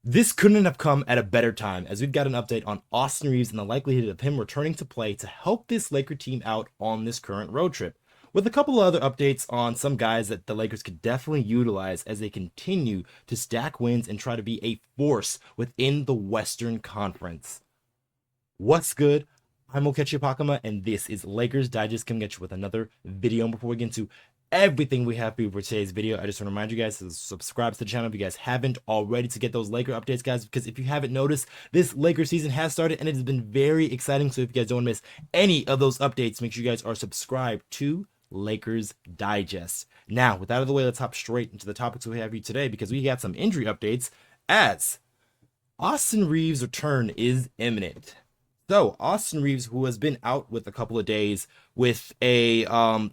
This couldn't have come at a better time, as we've got an update on Austin Reaves and the likelihood of him returning to play to help this Laker team out on this current road trip, with a couple of other updates on some guys that the Lakers could definitely utilize as they continue to stack wins and try to be a force within the Western Conference. What's good? I'm Okechi Apakama, and this is Lakers Digest coming at you with another video. And before we get into everything we have for you for today's video, I just want to remind you guys to subscribe to the channel if you guys haven't already to get those Laker updates, guys, because if you haven't noticed, this Laker season has started and it has been very exciting. So if you guys don't miss any of those updates, make sure you guys are subscribed to Lakers Digest. Now, with that out of the way, let's hop straight into the topics we have here today, because we got some injury updates as Austin Reaves' return is imminent. So Austin Reaves, who has been out with a couple of days with a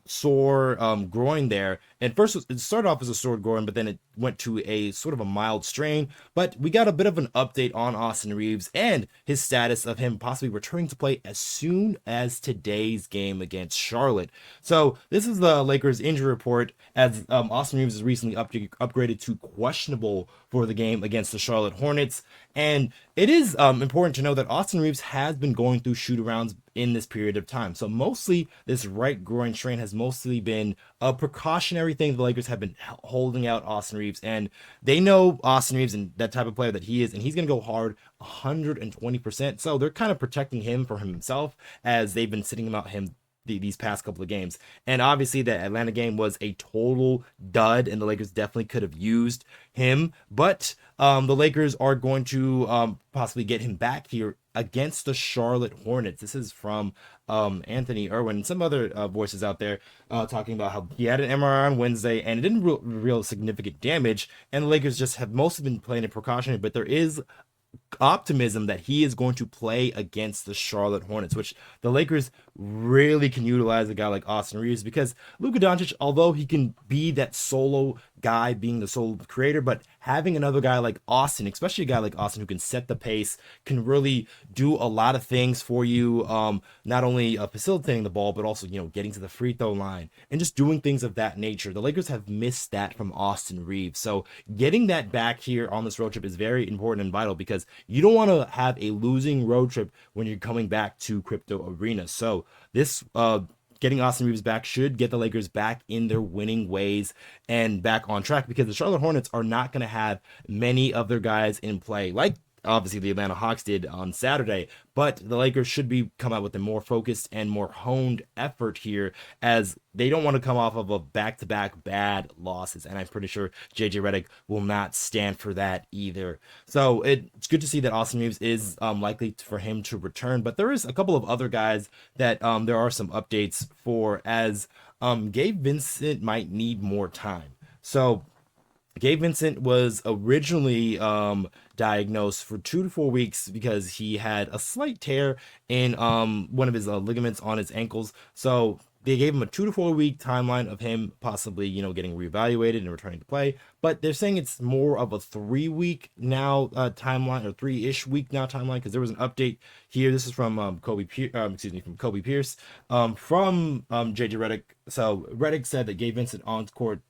sore groin there, and first it started off as a sore groin, but then it went to a sort of a mild strain. But we got a bit of an update on Austin Reaves and his status of him possibly returning to play as soon as today's game against Charlotte. So this is the Lakers injury report, as Austin Reaves is recently upgraded to questionable for the game against the Charlotte Hornets. And it is important to know that Austin Reaves has been going through shoot-arounds in this period of time. So mostly this right groin strain has mostly been a precautionary thing. The Lakers have been holding out Austin Reaves, and they know Austin Reaves and that type of player that he is, and he's going to go hard 120%. So they're kind of protecting him from himself, as they've been sitting about him these past couple of games. And obviously the Atlanta game was a total dud, and the Lakers definitely could have used him, but the Lakers are going to possibly get him back here against the Charlotte Hornets. This is from Anthony Irwin and some other voices out there talking about how he had an MRI on Wednesday and it didn't real significant damage, and the Lakers just have mostly been playing it precautionary, but there is optimism that he is going to play against the Charlotte Hornets, which the Lakers really can utilize a guy like Austin Reaves, because Luka Doncic, although he can be that solo guy being the sole creator, but having another guy like Austin, especially a guy like Austin who can set the pace, can really do a lot of things for you, not only facilitating the ball, but also, getting to the free throw line and just doing things of that nature. The Lakers have missed that from Austin Reaves, so getting that back here on this road trip is very important and vital, because you don't want to have a losing road trip when you're coming back to Crypto Arena. So this getting Austin Reaves back should get the Lakers back in their winning ways and back on track, because the Charlotte Hornets are not going to have many of their guys in play, like obviously the Atlanta Hawks did on Saturday. But the Lakers should come out with a more focused and more honed effort here, as they don't want to come off of a back-to-back bad losses, and I'm pretty sure JJ Redick will not stand for that either. So it's good to see that Austin Reaves is likely for him to return, but there is a couple of other guys that there are some updates for, as Gabe Vincent might need more time. So Gabe Vincent was originally diagnosed for 2 to 4 weeks because he had a slight tear in one of his ligaments on his ankles. So they gave him a 2 to 4 week timeline of him possibly, getting reevaluated and returning to play. But they're saying it's more of a 3-week now timeline, or 3-ish week now timeline, because there was an update here. This is from from Kobe Pierce, from JJ Redick. So Redick said that Gabe Vincent on court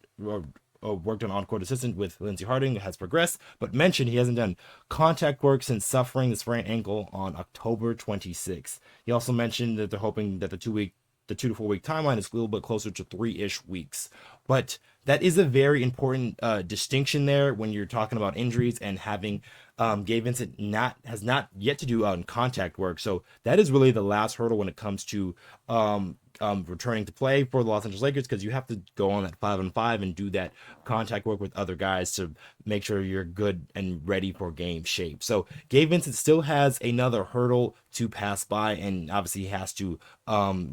worked on on-court assistant with Lindsey Harding has progressed, but mentioned he hasn't done contact work since suffering the sprained ankle on October 26th. He also mentioned that they're hoping that the 2 to 4 week timeline is a little bit closer to 3-ish weeks. But that is a very important distinction there when you're talking about injuries and having Gabe Vincent has not yet to do contact work. So that is really the last hurdle when it comes to returning to play for the Los Angeles Lakers, because you have to go on that 5-on-5 and do that contact work with other guys to make sure you're good and ready for game shape. So Gabe Vincent still has another hurdle to pass by, and obviously he has to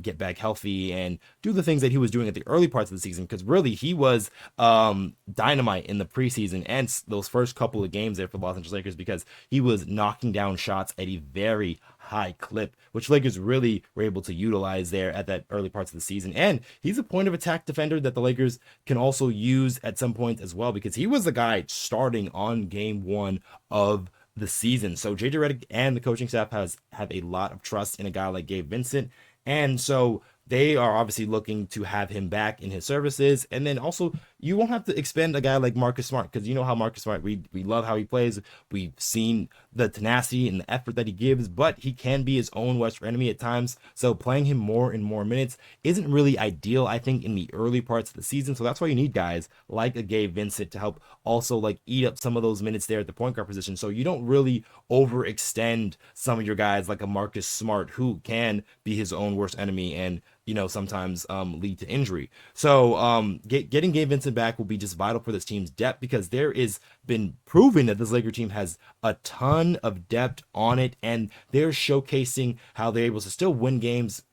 get back healthy and do the things that he was doing at the early parts of the season, because really he was dynamite in the preseason and those first couple of games there for the Los Angeles Lakers, because he was knocking down shots at a very high clip, which Lakers really were able to utilize there at that early parts of the season. And he's a point of attack defender that the Lakers can also use at some point as well, because he was the guy starting on game 1 of the season. So JJ Redick and the coaching staff have a lot of trust in a guy like Gabe Vincent, and so they are obviously looking to have him back in his services, and then also you won't have to expend a guy like Marcus Smart, because you know how Marcus Smart, we love how he plays. We've seen the tenacity and the effort that he gives, but he can be his own worst enemy at times. So playing him more and more minutes isn't really ideal, I think, in the early parts of the season. So that's why you need guys like a Gabe Vincent to help also like eat up some of those minutes there at the point guard position. So you don't really overextend some of your guys like a Marcus Smart, who can be his own worst enemy and sometimes lead to injury. So getting Gabe Vincent back will be just vital for this team's depth, because there is been proven that this Laker team has a ton of depth on it, and they're showcasing how they're able to still win games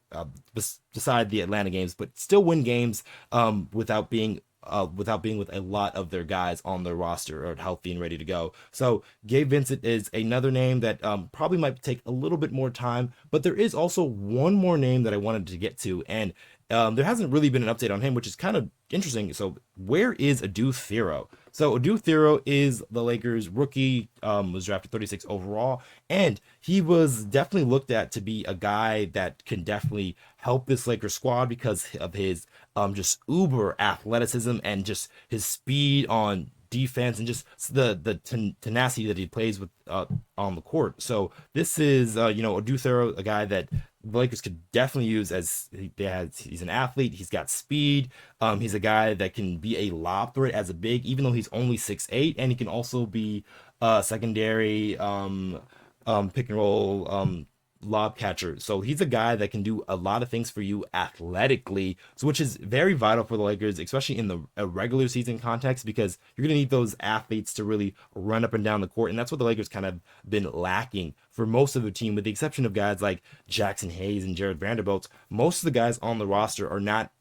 beside the Atlanta games, but still win games without being with a lot of their guys on their roster or healthy and ready to go. So Gabe Vincent is another name that probably might take a little bit more time, but there is also one more name that I wanted to get to, and there hasn't really been an update on him, which is kind of interesting. So where is Adou Thiero? So Adou Thiero is the Lakers rookie, was drafted 36 overall, and he was definitely looked at to be a guy that can definitely help this Lakers squad because of his just uber athleticism and just his speed on defense and just the tenacity that he plays with on the court. So this is Adou Thiero, a guy that the Lakers could definitely use, as he's an athlete, he's got speed, he's a guy that can be a lob threat as a big, even though he's only 6'8", and he can also be secondary pick and roll lob catcher. So he's a guy that can do a lot of things for you athletically, so which is very vital for the Lakers, especially in the regular season context, because you're going to need those athletes to really run up and down the court, and that's what the Lakers kind of been lacking for most of the team, with the exception of guys like Jackson Hayes and Jared Vanderbilt. Most of the guys on the roster are not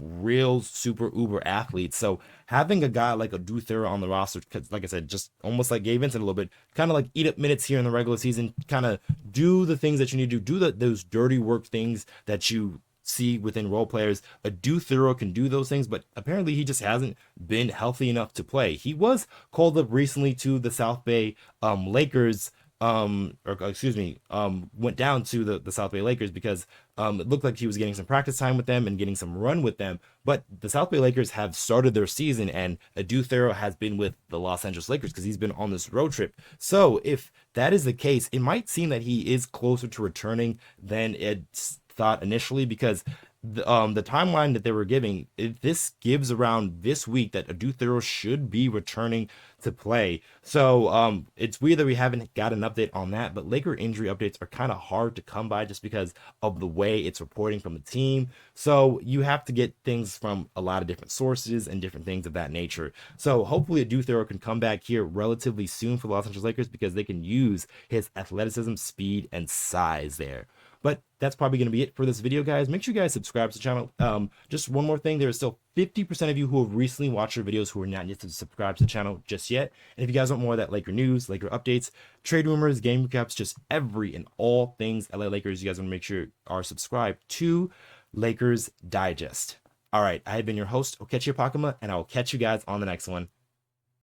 real super uber athletes. So having a guy like a Adou Thiero on the roster, because like I said, just almost like Gabe Vincent a little bit, kind of like eat up minutes here in the regular season, kind of do the things that you need to do, those dirty work things that you see within role players. Adou Thiero can do those things, but apparently he just hasn't been healthy enough to play. He was called up recently to the South Bay Lakers, went down to the South Bay Lakers because it looked like he was getting some practice time with them and getting some run with them. But the South Bay Lakers have started their season, and Adou Thiero has been with the Los Angeles Lakers because he's been on this road trip. So if that is the case, it might seem that he is closer to returning than it's thought initially, because the timeline that they were giving, this gives around this week that Adou Thiero should be returning to play. So it's weird that we haven't got an update on that, but Laker injury updates are kind of hard to come by just because of the way it's reporting from the team. So you have to get things from a lot of different sources and different things of that nature. So hopefully Adou Thiero can come back here relatively soon for the Los Angeles Lakers, because they can use his athleticism, speed, and size there. But that's probably going to be it for this video, guys. Make sure you guys subscribe to the channel. Just one more thing. There is still 50% of you who have recently watched our videos who are not yet subscribed to the channel just yet. And if you guys want more of that Laker news, Laker updates, trade rumors, game recaps, just every and all things LA Lakers, you guys want to make sure you are subscribed to Lakers Digest. All right, I have been your host, Okechi Apakama, and I will catch you guys on the next one.